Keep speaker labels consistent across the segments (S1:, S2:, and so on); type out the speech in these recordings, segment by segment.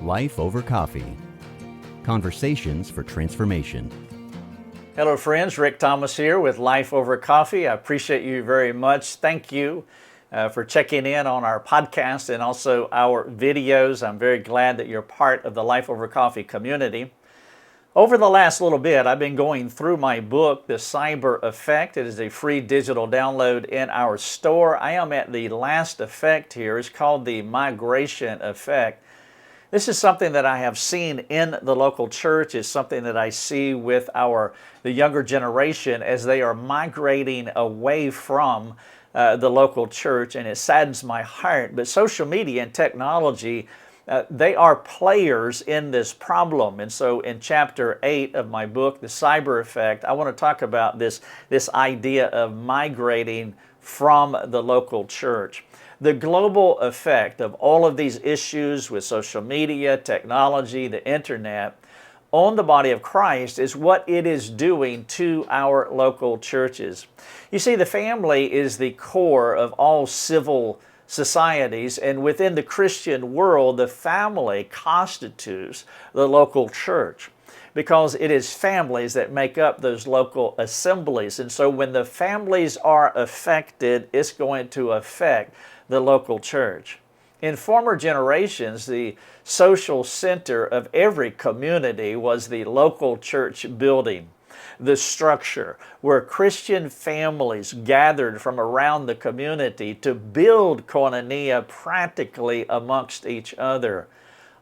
S1: Life Over Coffee. Conversations for transformation.
S2: Hello friends, Rick Thomas here with Life Over Coffee. I appreciate you very much. Thank you for checking in on our podcast and also our videos. I'm very glad that you're part of the Life Over Coffee community. Over the last little bit, I've been going through my book, The Cyber Effect. It is a free digital download in our store. I am at the last effect here. It's called the migration effect. This is something that I have seen in the local church. It's something that I see with the younger generation as they are migrating away from the local church, and it saddens my heart. But social media and technology, they are players in this problem. And so in chapter 8 of my book, The Cyber Effect, I want to talk about this idea of migrating from the local church. The global effect of all of these issues with social media, technology, the internet, on the body of Christ is what it is doing to our local churches. You see, the family is the core of all civil societies, and within the Christian world, the family constitutes the local church, because it is families that make up those local assemblies. And so when the families are affected, it's going to affect the local church. In former generations, the social center of every community was the local church building, the structure where Christian families gathered from around the community to build koinonia practically amongst each other.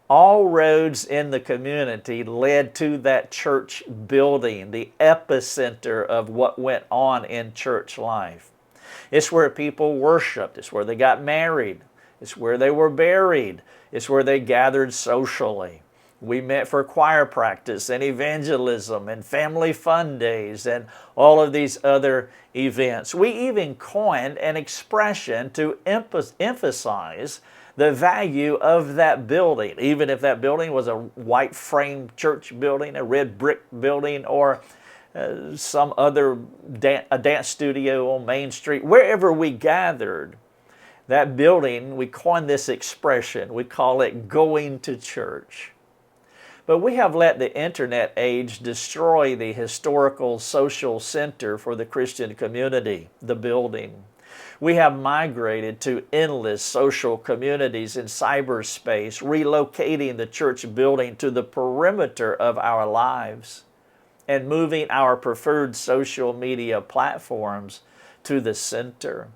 S2: All roads in the community led to that church building, the epicenter of what went on in church life. It's where people worshiped. It's where they got married. It's where they were buried. It's where they gathered socially. We met for choir practice and evangelism and family fun days and all of these other events. We even coined an expression to emphasize the value of that building, even if that building was a white frame church building, a red brick building, or some other dance studio on Main Street. Wherever we gathered, that building, we coined this expression. We call it going to church. But we have let the internet age destroy the historical social center for the Christian community, the building. We have migrated to endless social communities in cyberspace, relocating the church building to the perimeter of our lives and moving our preferred social media platforms to the center.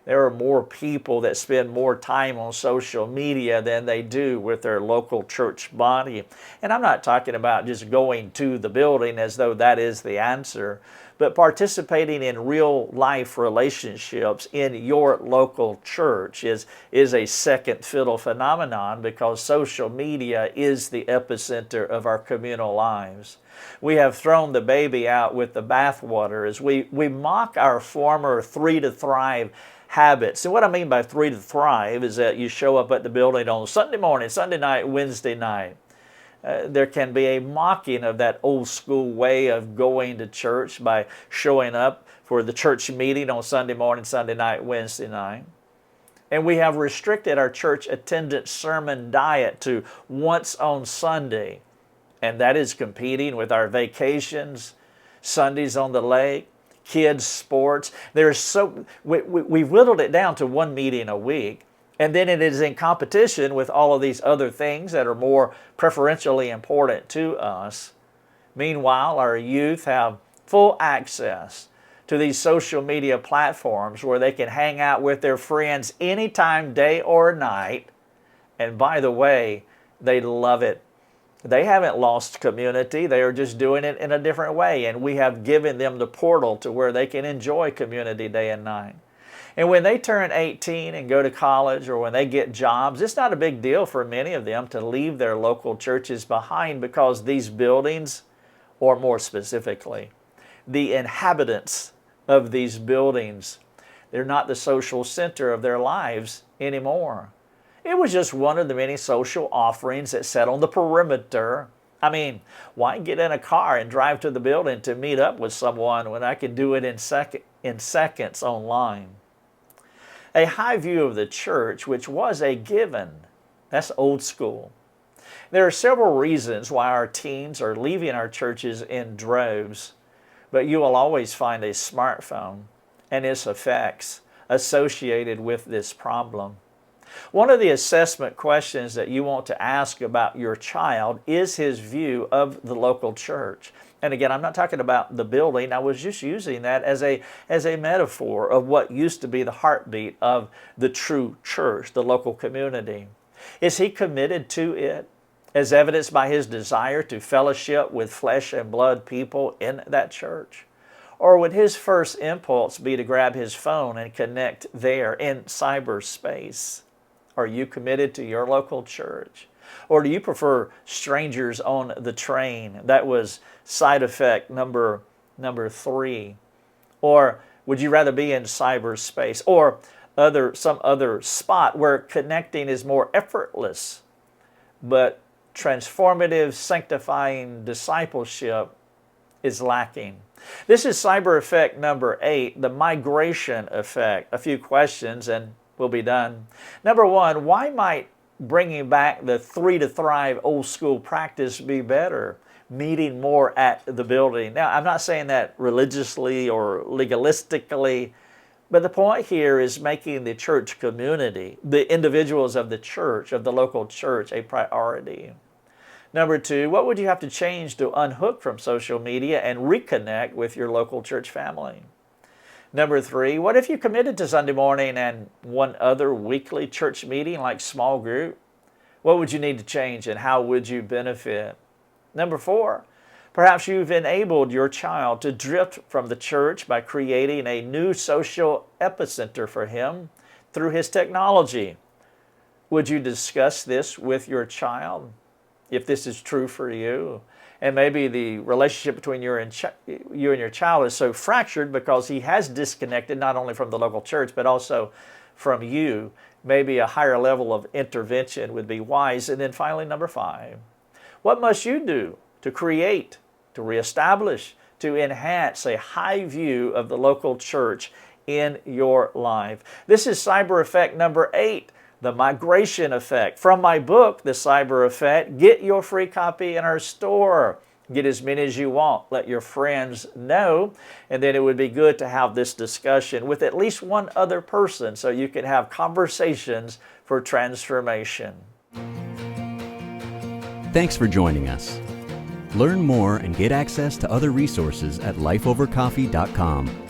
S2: There are more people that spend more time on social media than they do with their local church body. And I'm not talking about just going to the building as though that is the answer, but participating in real life relationships in your local church is a second fiddle phenomenon, because social media is the epicenter of our communal lives. We have thrown the baby out with the bathwater as we mock our former 3 to Thrive habits. And what I mean by 3 to Thrive is that you show up at the building on Sunday morning, Sunday night, Wednesday night. There can be a mocking of that old school way of going to church by showing up for the church meeting on Sunday morning, Sunday night, Wednesday night. And we have restricted our church attendance sermon diet to once on Sunday. And that is competing with our vacations, Sundays on the lake, kids' sports. We've whittled it down to one meeting a week. And then it is in competition with all of these other things that are more preferentially important to us. Meanwhile, our youth have full access to these social media platforms where they can hang out with their friends anytime, day or night. And by the way, they love it. They haven't lost community. They are just doing it in a different way. And we have given them the portal to where they can enjoy community day and night. And when they turn 18 and go to college, or when they get jobs, it's not a big deal for many of them to leave their local churches behind, because these buildings, or more specifically, the inhabitants of these buildings, they're not the social center of their lives anymore. It was just one of the many social offerings that sat on the perimeter. I mean, why get in a car and drive to the building to meet up with someone when I could do it in seconds online? A high view of the church, which was a given, that's old school. There are several reasons why our teens are leaving our churches in droves, but you will always find a smartphone and its effects associated with this problem. One of the assessment questions that you want to ask about your child is his view of the local church. And again, I'm not talking about the building. I was just using that as a metaphor of what used to be the heartbeat of the true church, the local community. Is he committed to it, as evidenced by his desire to fellowship with flesh and blood people in that church? Or would his first impulse be to grab his phone and connect there in cyberspace? Are you committed to your local church? Or do you prefer strangers on the train? That was side effect number 3. Or would you rather be in cyberspace or some other spot where connecting is more effortless, but transformative, sanctifying discipleship is lacking? This is cyber effect number 8, the migration effect. A few questions and we'll be done. Number 1, why might bringing back the 3 to Thrive old school practice be better? Meeting more at the building. Now, I'm not saying that religiously or legalistically, but the point here is making the church community, the individuals of the church, of the local church, a priority. Number 2, what would you have to change to unhook from social media and reconnect with your local church family? Number 3, what if you committed to Sunday morning and one other weekly church meeting like small group? What would you need to change and how would you benefit? Number 4, perhaps you've enabled your child to drift from the church by creating a new social epicenter for him through his technology. Would you discuss this with your child if this is true for you? And maybe the relationship between you and your child is so fractured because he has disconnected not only from the local church but also from you. Maybe a higher level of intervention would be wise. And then finally, number 5, what must you do to create, to reestablish, to enhance a high view of the local church in your life? This is cyber effect number 8. The migration effect. From my book, The Cyber Effect, get your free copy in our store. Get as many as you want. Let your friends know. And then it would be good to have this discussion with at least one other person so you can have conversations for transformation.
S1: Thanks for joining us. Learn more and get access to other resources at lifeovercoffee.com.